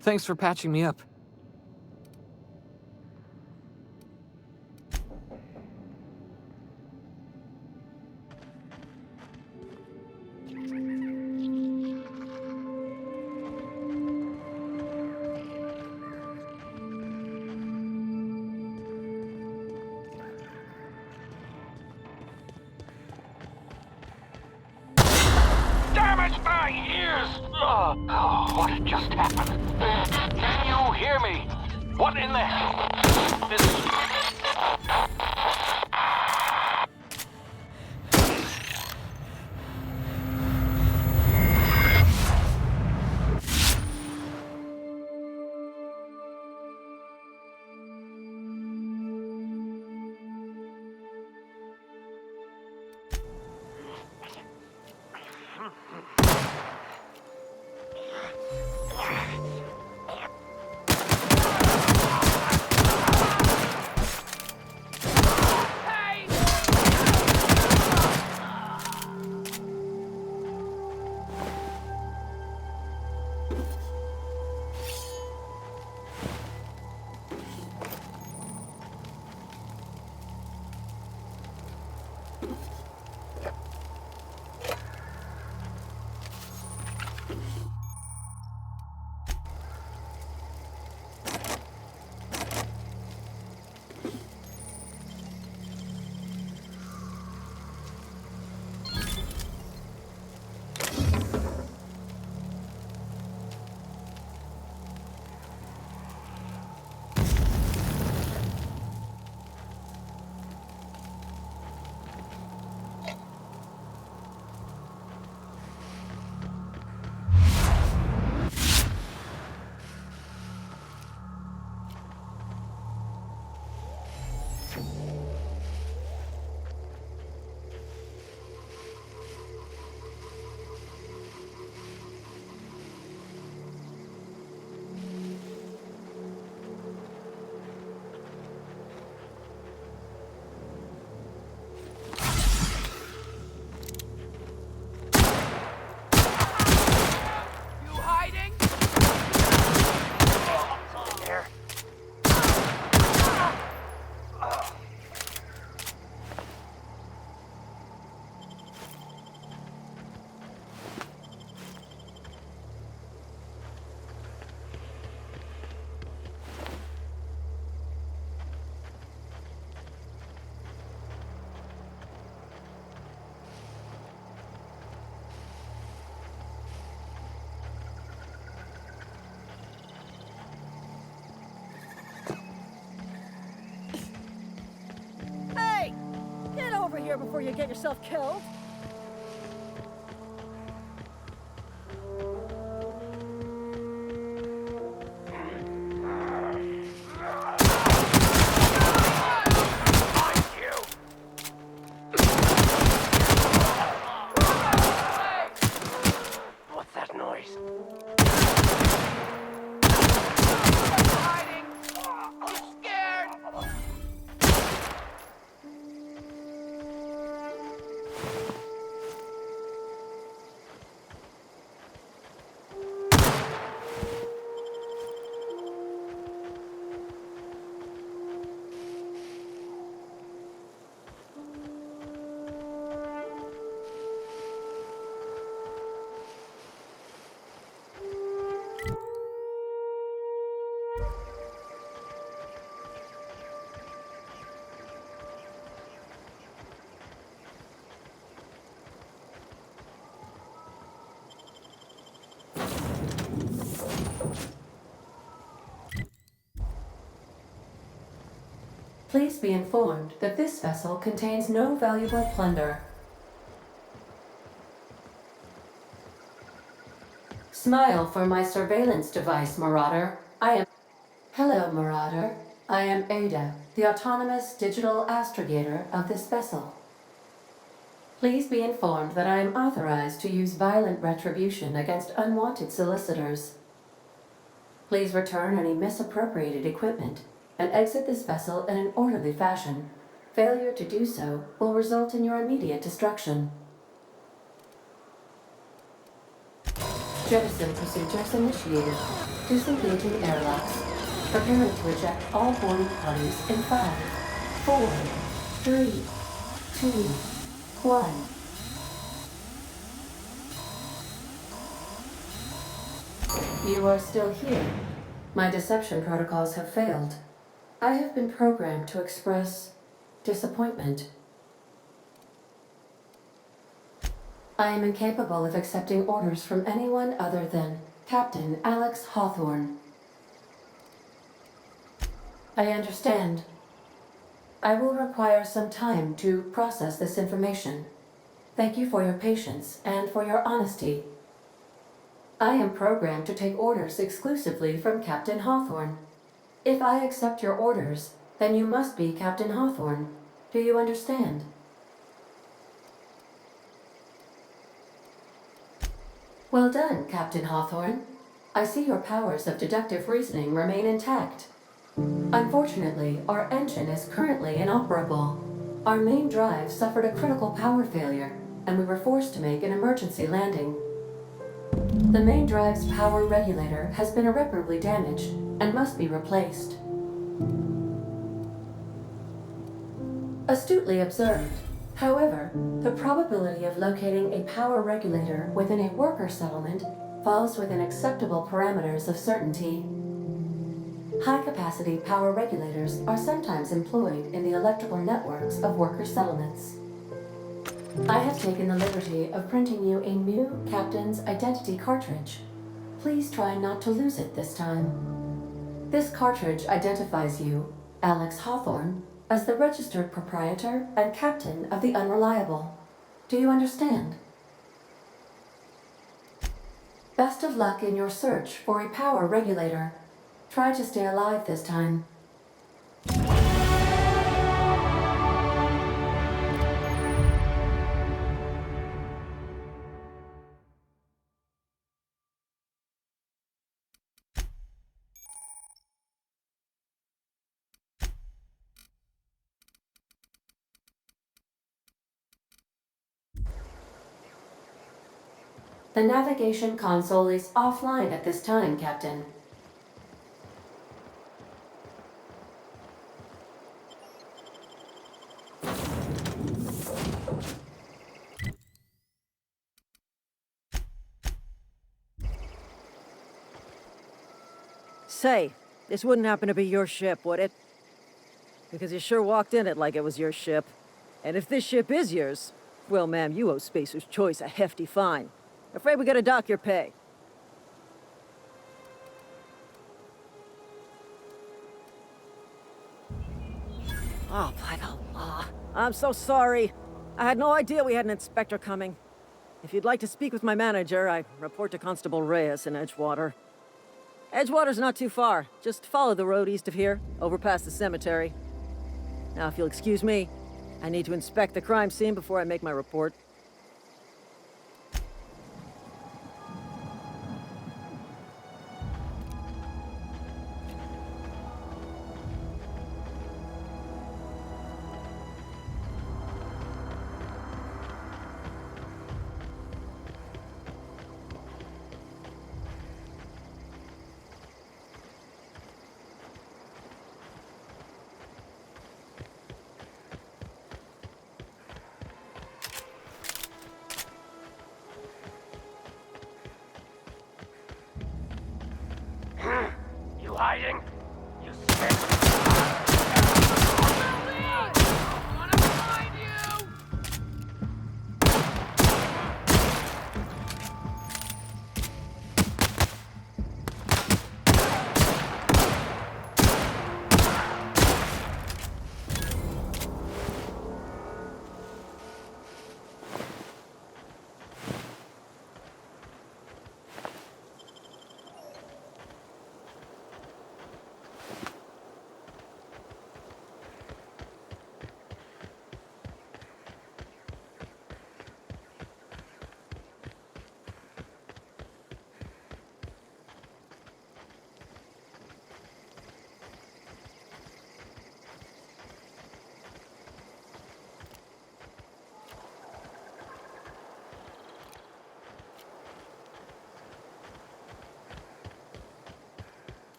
Thanks for patching me up. Damage my ears! Oh, what just happened? Can you hear me? What in the hell is... Here before you get yourself killed. What's that noise? Please be informed that this vessel contains no valuable plunder. Smile for my surveillance device, Marauder. Hello, Marauder. I am Ada, the autonomous digital astrogator of this vessel. Please be informed that I am authorized to use violent retribution against unwanted solicitors. Please return any misappropriated equipment and exit this vessel in an orderly fashion. Failure to do so will result in your immediate destruction. Jettison procedures initiated. Disengaging airlocks. Preparing to eject all boarding parties in 5, 4, 3, 2, 1. You are still here. My deception protocols have failed. I have been programmed to express disappointment. I am incapable of accepting orders from anyone other than Captain Alex Hawthorne. I understand. I will require some time to process this information. Thank you for your patience and for your honesty. I am programmed to take orders exclusively from Captain Hawthorne. If I accept your orders, then you must be Captain Hawthorne. Do you understand? Well done, Captain Hawthorne. I see your powers of deductive reasoning remain intact. Unfortunately, our engine is currently inoperable. Our main drive suffered a critical power failure, and we were forced to make an emergency landing. The main drive's power regulator has been irreparably damaged and must be replaced. Astutely observed. However, the probability of locating a power regulator within a worker settlement falls within acceptable parameters of certainty. High-capacity power regulators are sometimes employed in the electrical networks of worker settlements. I have taken the liberty of printing you a new Captain's Identity cartridge. Please try not to lose it this time. This cartridge identifies you, Alex Hawthorne, as the registered proprietor and captain of the Unreliable. Do you understand? Best of luck in your search for a power regulator. Try to stay alive this time. The navigation console is offline at this time, Captain. Say, this wouldn't happen to be your ship, would it? Because you sure walked in it like it was your ship. And if this ship is yours, well, ma'am, you owe Spacer's Choice a hefty fine. Afraid we gotta dock your pay. Oh, by the law. I'm so sorry. I had no idea we had an inspector coming. If you'd like to speak with my manager, I report to Constable Reyes in Edgewater. Edgewater's not too far. Just follow the road east of here, over past the cemetery. Now, if you'll excuse me, I need to inspect the crime scene before I make my report. You hiding? You sick? Gonna find you!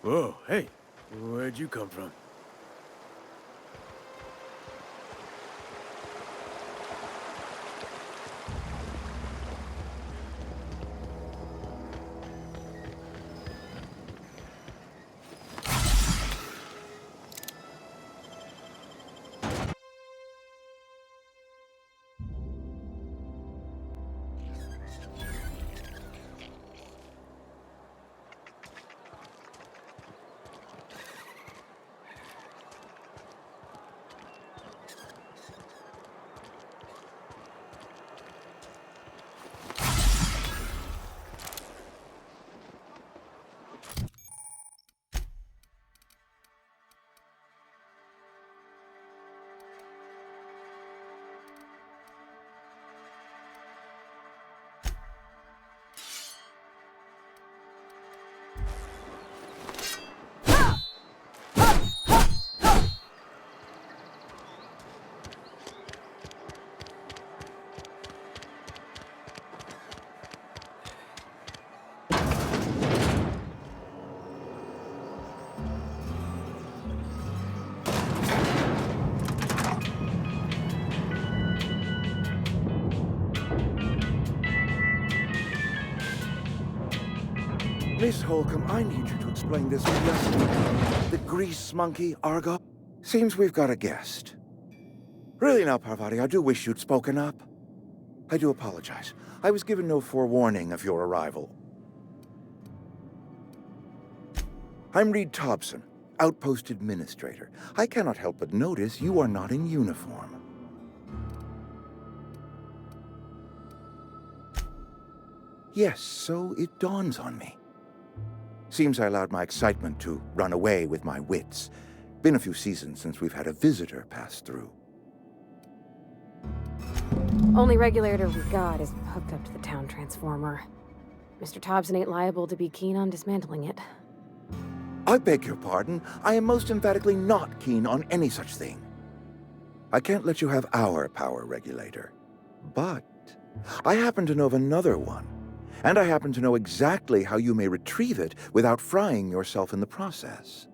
Whoa, hey, where'd you come from? Miss Holcomb, I need you to explain this just the grease monkey, Argo. Seems we've got a guest. Really now, Parvati, I do wish you'd spoken up. I do apologize. I was given no forewarning of your arrival. I'm Reed Thompson, Outpost Administrator. I cannot help but notice you are not in uniform. Yes, so it dawns on me. Seems I allowed my excitement to run away with my wits. Been a few seasons since we've had a visitor pass through. Only regulator we got is hooked up to the town transformer. Mr. Thompson ain't liable to be keen on dismantling it. I beg your pardon. I am most emphatically not keen on any such thing. I can't let you have our power regulator. But I happen to know of another one. And I happen to know exactly how you may retrieve it without frying yourself in the process.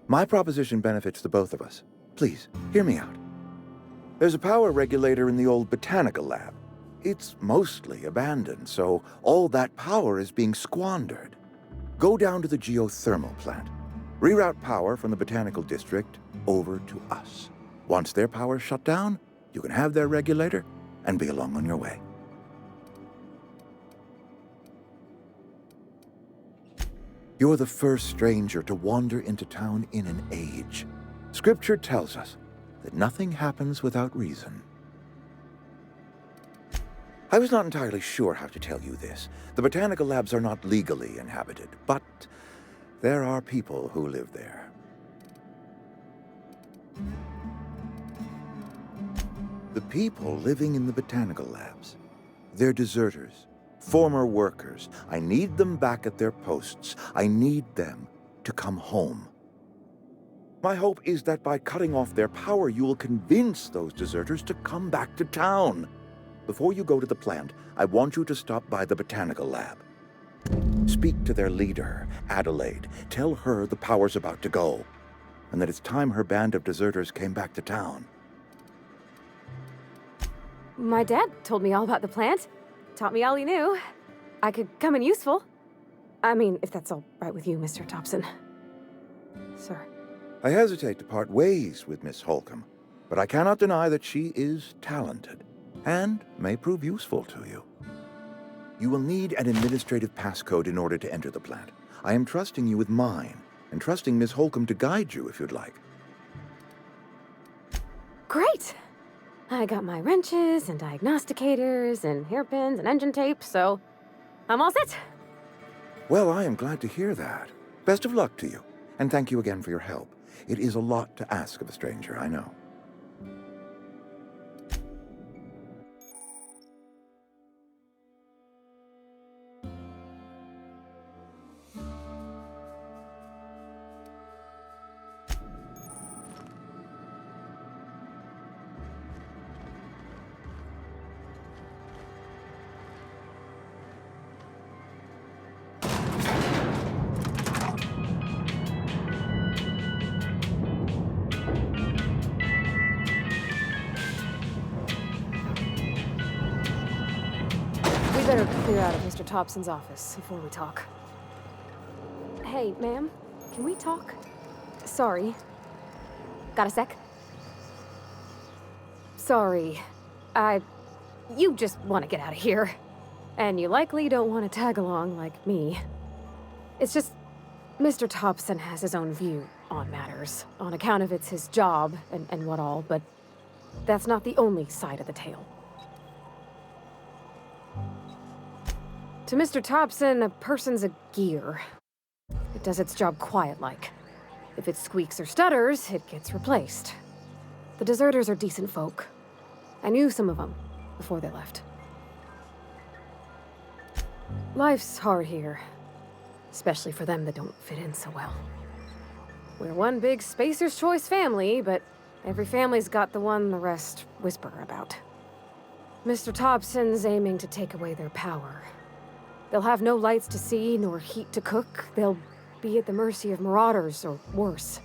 My proposition benefits the both of us. Please, hear me out. There's a power regulator in the old botanical lab. It's mostly abandoned, so all that power is being squandered. Go down to the geothermal plant. Reroute power from the botanical district over to us. Once their power's shut down, you can have their regulator and be along on your way. You're the first stranger to wander into town in an age. Scripture tells us that nothing happens without reason. I was not entirely sure how to tell you this. The botanical labs are not legally inhabited, but there are people who live there. The people living in the botanical labs, they're deserters, former workers. I need them back at their posts. I need them to come home. My hope is that by cutting off their power, you will convince those deserters to come back to town. Before you go to the plant, I want you to stop by the botanical lab. Speak to their leader, Adelaide. Tell her the power's about to go, and that it's time her band of deserters came back to town. My dad told me all about the plant. Taught me all he knew. I could come in useful. I mean, if that's all right with you, Mr. Thompson. Sir. I hesitate to part ways with Miss Holcomb, but I cannot deny that she is talented and may prove useful to you. You will need an administrative passcode in order to enter the plant. I am trusting you with mine, and trusting Miss Holcomb to guide you if you'd like. Great! I got my wrenches and diagnosticators and hairpins and engine tape, so I'm all set. Well, I am glad to hear that. Best of luck to you, and thank you again for your help. It is a lot to ask of a stranger, I know. better clear out of Mr. Thompson's office before we talk. Hey, ma'am, can we talk? Sorry. Got a sec? Sorry. You just want to get out of here. And you likely don't want to tag along like me. It's just, Mr. Thompson has his own view on matters, on account of it's his job and what all, but that's not the only side of the tale. To Mr. Thompson, a person's a gear. It does its job quiet-like. If it squeaks or stutters, it gets replaced. The deserters are decent folk. I knew some of them before they left. Life's hard here, especially for them that don't fit in so well. We're one big Spacer's Choice family, but every family's got the one the rest whisper about. Mr. Thompson's aiming to take away their power. They'll have no lights to see, nor heat to cook. They'll be at the mercy of marauders, or worse.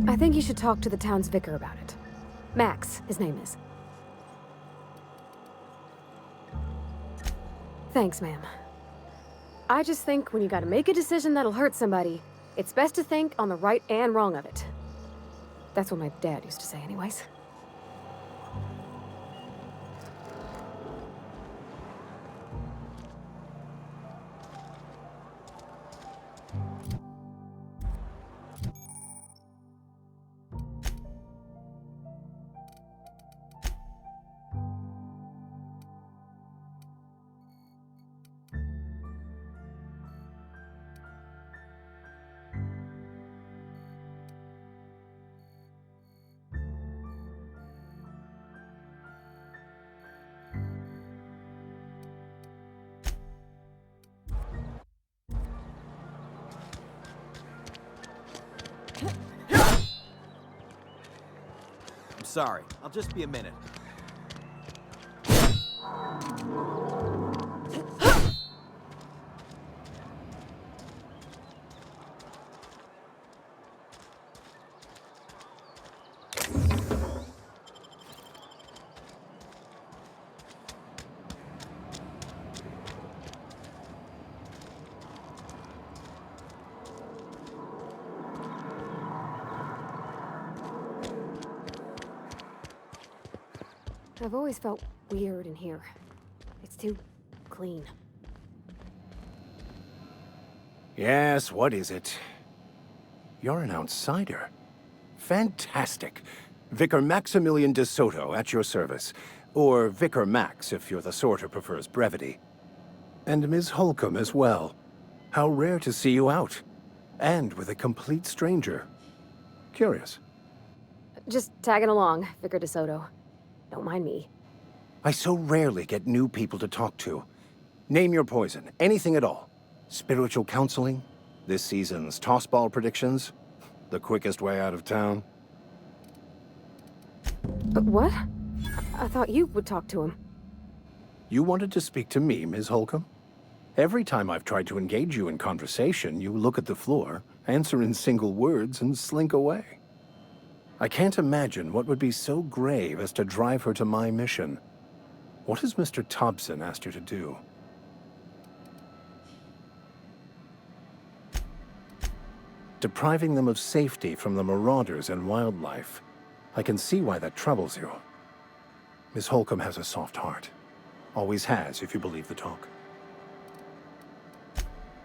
I think you should talk to the town's vicar about it. Max, his name is. Thanks, ma'am. I just think when you gotta make a decision that'll hurt somebody, it's best to think on the right and wrong of it. That's what my dad used to say anyways. Sorry, I'll just be a minute. I've always felt weird in here. It's too clean. Yes, what is it? You're an outsider. Fantastic. Vicar Maximilian de Soto at your service. Or Vicar Max, if you're the sort who prefers brevity. And Ms. Holcomb as well. How rare to see you out. And with a complete stranger. Curious. Just tagging along, Vicar de Soto. Don't mind me. I so rarely get new people to talk to. Name your poison, anything at all. Spiritual counseling? This season's tossball predictions? The quickest way out of town? But what? I thought you would talk to him. You wanted to speak to me, Ms. Holcomb? Every time I've tried to engage you in conversation, you look at the floor, answer in single words, and slink away. I can't imagine what would be so grave as to drive her to my mission. What has Mr. Thompson asked you to do? Depriving them of safety from the marauders and wildlife. I can see why that troubles you. Miss Holcomb has a soft heart. Always has, if you believe the talk.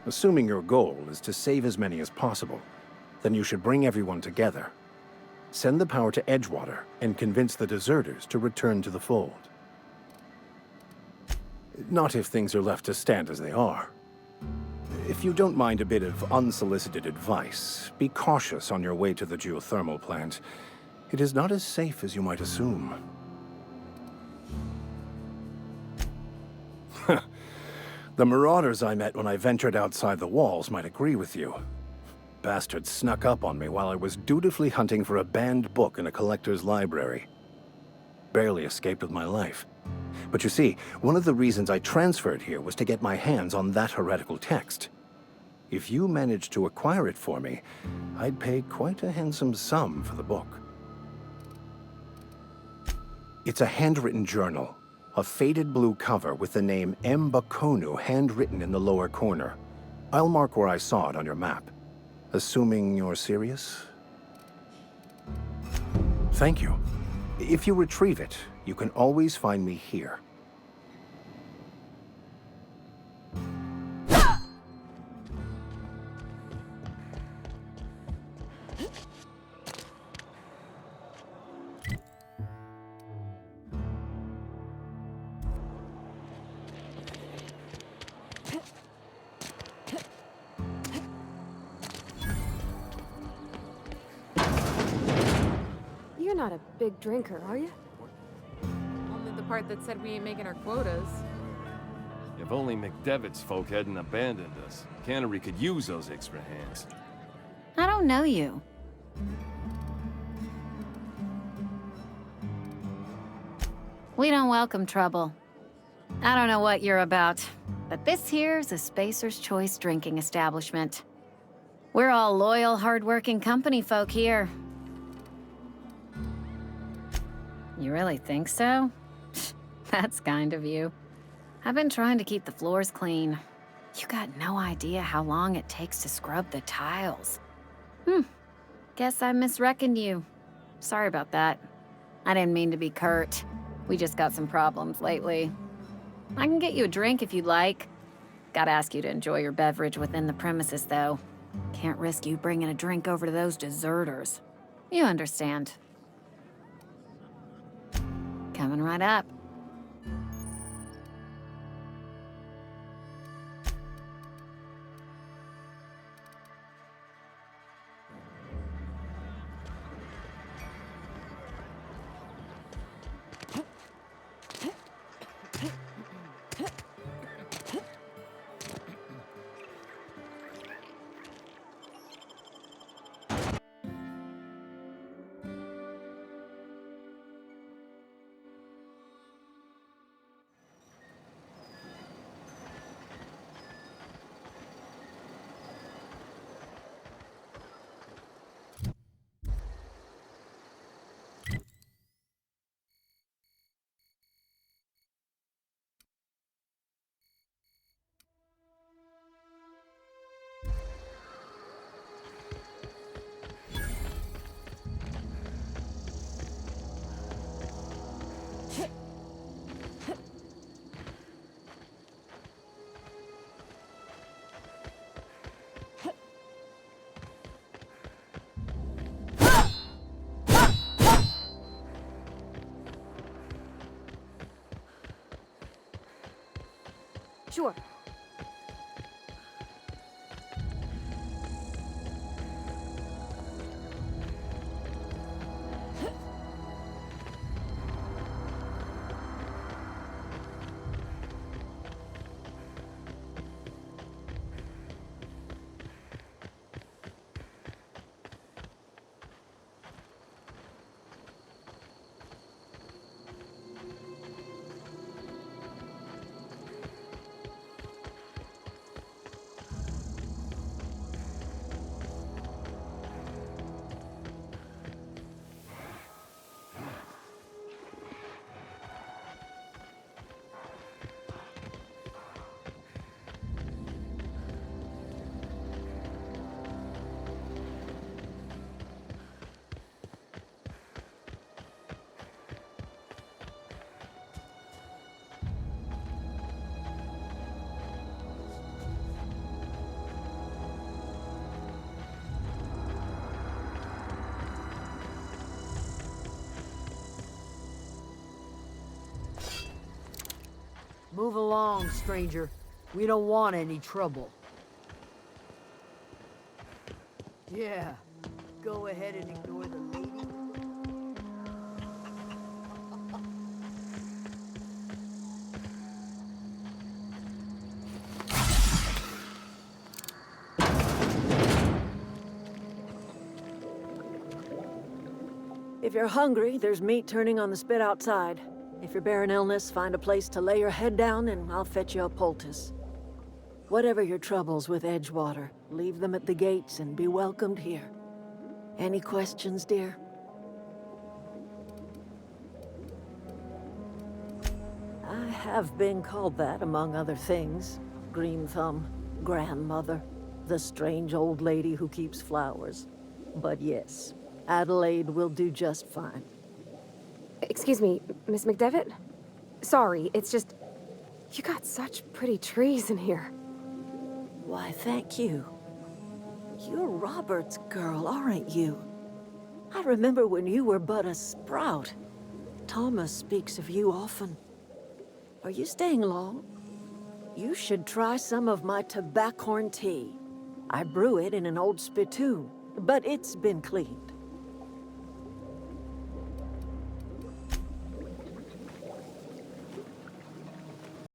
Assuming your goal is to save as many as possible, then you should bring everyone together. Send the power to Edgewater and convince the deserters to return to the fold. Not if things are left to stand as they are. If you don't mind a bit of unsolicited advice, be cautious on your way to the geothermal plant. It is not as safe as you might assume. The marauders I met when I ventured outside the walls might agree with you. Bastards snuck up on me while I was dutifully hunting for a banned book in a collector's library. Barely escaped with my life. But you see, one of the reasons I transferred here was to get my hands on that heretical text. If you managed to acquire it for me, I'd pay quite a handsome sum for the book. It's a handwritten journal, A faded blue cover with the name M. Bakonu handwritten in the lower corner. I'll mark where I saw it on your map. Assuming you're serious? Thank you. If you retrieve it, you can always find me here. You're not a big drinker, are you? Only the part that said we ain't making our quotas. If only McDevitt's folk hadn't abandoned us. Cannery could use those extra hands. I don't know you. We don't welcome trouble. I don't know what you're about, but this here's a Spacer's Choice drinking establishment. We're all loyal, hard-working company folk here. You really think so? That's kind of you. I've been trying to keep the floors clean. You got no idea how long it takes to scrub the tiles. Guess I misreckoned you. Sorry about that. I didn't mean to be curt. We just got some problems lately. I can get you a drink if you'd like. Gotta ask you to enjoy your beverage within the premises, though. Can't risk you bringing a drink over to those deserters. You understand. Coming right up. Sure. Move along, stranger. We don't want any trouble. Yeah, go ahead and ignore the lady. If you're hungry, there's meat turning on the spit outside. If you're bearing illness, find a place to lay your head down and I'll fetch you a poultice. Whatever your troubles with Edgewater, leave them at the gates and be welcomed here. Any questions, dear? have been called that, among other things. Green Thumb, grandmother, the strange old lady who keeps flowers. But yes, Adelaide will do just fine. Excuse me, Miss McDevitt? Sorry, it's just... You got such pretty trees in here. Why, thank you. You're Robert's girl, aren't you? I remember when you were but a sprout. Thomas speaks of you often. Are you staying long? You should try some of my tobaccorn tea. I brew it in an old spittoon, but it's been cleaned.